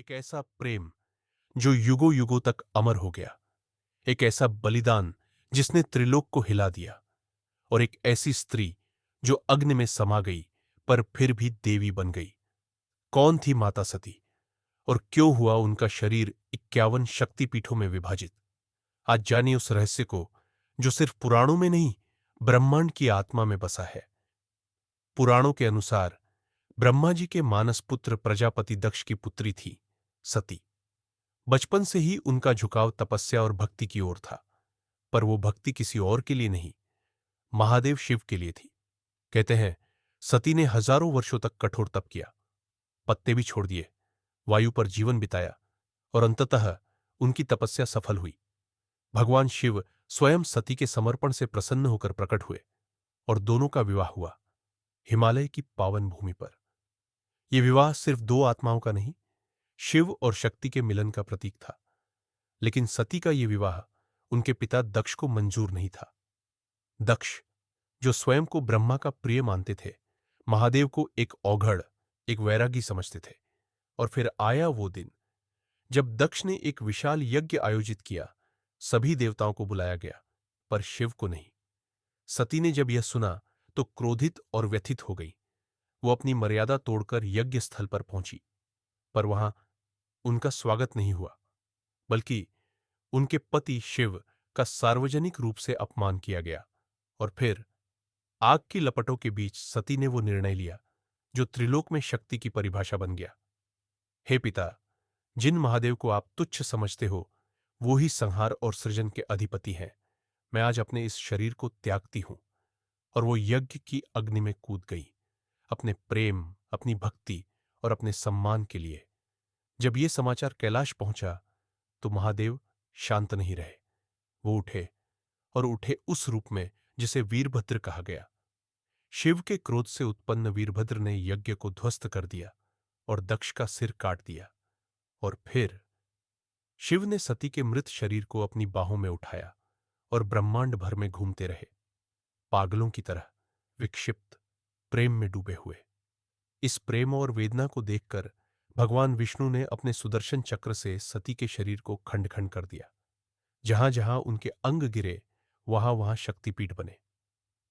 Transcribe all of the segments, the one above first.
एक ऐसा प्रेम जो युगों युगों तक अमर हो गया, एक ऐसा बलिदान जिसने त्रिलोक को हिला दिया, और एक ऐसी स्त्री जो अग्नि में समा गई पर फिर भी देवी बन गई। कौन थी माता सती और क्यों हुआ उनका शरीर 51 शक्तिपीठों में विभाजित? आज जानिए उस रहस्य को जो सिर्फ पुराणों में नहीं, ब्रह्मांड की आत्मा में बसा है। पुराणों के अनुसार ब्रह्मा जी के मानस पुत्र प्रजापति दक्ष की पुत्री थी सती। बचपन से ही उनका झुकाव तपस्या और भक्ति की ओर था, पर वो भक्ति किसी और के लिए नहीं, महादेव शिव के लिए थी। कहते हैं सती ने हजारों वर्षों तक कठोर तप किया, पत्ते भी छोड़ दिए, वायु पर जीवन बिताया, और अंततः उनकी तपस्या सफल हुई। भगवान शिव स्वयं सती के समर्पण से प्रसन्न होकर प्रकट हुए और दोनों का विवाह हुआ हिमालय की पावन भूमि पर। यह विवाह सिर्फ दो आत्माओं का नहीं, शिव और शक्ति के मिलन का प्रतीक था। लेकिन सती का यह विवाह उनके पिता दक्ष को मंजूर नहीं था। दक्ष, जो स्वयं को ब्रह्मा का प्रिय मानते थे, महादेव को एक औघड़, एक वैरागी समझते थे। और फिर आया वो दिन जब दक्ष ने एक विशाल यज्ञ आयोजित किया। सभी देवताओं को बुलाया गया, पर शिव को नहीं। सती ने जब यह सुना तो क्रोधित और व्यथित हो गई। वो अपनी मर्यादा तोड़कर यज्ञ स्थल पर पहुंची, पर वहां उनका स्वागत नहीं हुआ, बल्कि उनके पति शिव का सार्वजनिक रूप से अपमान किया गया। और फिर आग की लपटों के बीच सती ने वो निर्णय लिया जो त्रिलोक में शक्ति की परिभाषा बन गया। हे पिता, जिन महादेव को आप तुच्छ समझते हो, वो ही संहार और सृजन के अधिपति हैं। मैं आज अपने इस शरीर को त्यागती हूं। और वो यज्ञ की अग्नि में कूद गई, अपने प्रेम, अपनी भक्ति और अपने सम्मान के लिए। जब ये समाचार कैलाश पहुंचा तो महादेव शांत नहीं रहे। वो उठे, और उठे उस रूप में जिसे वीरभद्र कहा गया। शिव के क्रोध से उत्पन्न वीरभद्र ने यज्ञ को ध्वस्त कर दिया और दक्ष का सिर काट दिया। और फिर शिव ने सती के मृत शरीर को अपनी बाहों में उठाया और ब्रह्मांड भर में घूमते रहे, पागलों की तरह, विक्षिप्त, प्रेम में डूबे हुए। इस प्रेम और वेदना को देखकर भगवान विष्णु ने अपने सुदर्शन चक्र से सती के शरीर को खंड खंड कर दिया। जहां जहां उनके अंग गिरे, वहां वहां शक्तिपीठ बने।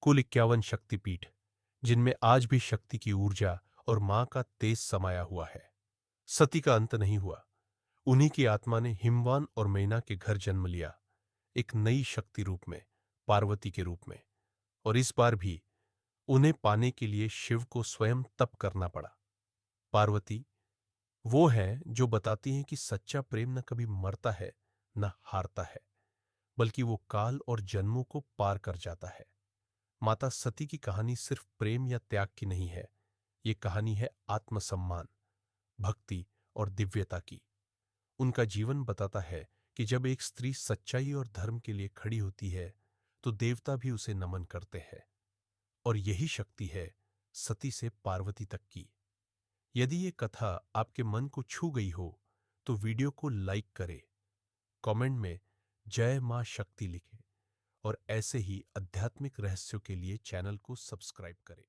कुल 51 शक्तिपीठ, जिनमें आज भी शक्ति की ऊर्जा और मां का तेज समाया हुआ है। सती का अंत नहीं हुआ। उन्हीं की आत्मा ने हिमवान और मैना के घर जन्म लिया, एक नई शक्ति रूप में, पार्वती के रूप में। और इस बार भी उन्हें पाने के लिए शिव को स्वयं तप करना पड़ा। पार्वती वो है जो बताती हैं कि सच्चा प्रेम न कभी मरता है, न हारता है, बल्कि वो काल और जन्मों को पार कर जाता है। माता सती की कहानी सिर्फ प्रेम या त्याग की नहीं है, ये कहानी है आत्मसम्मान, भक्ति और दिव्यता की। उनका जीवन बताता है कि जब एक स्त्री सच्चाई और धर्म के लिए खड़ी होती है, तो देवता भी उसे नमन करते हैं। और यही शक्ति है सती से पार्वती तक की। यदि ये कथा आपके मन को छू गई हो, तो वीडियो को लाइक करें, कमेंट में जय मां शक्ति लिखें, और ऐसे ही आध्यात्मिक रहस्यों के लिए चैनल को सब्सक्राइब करें।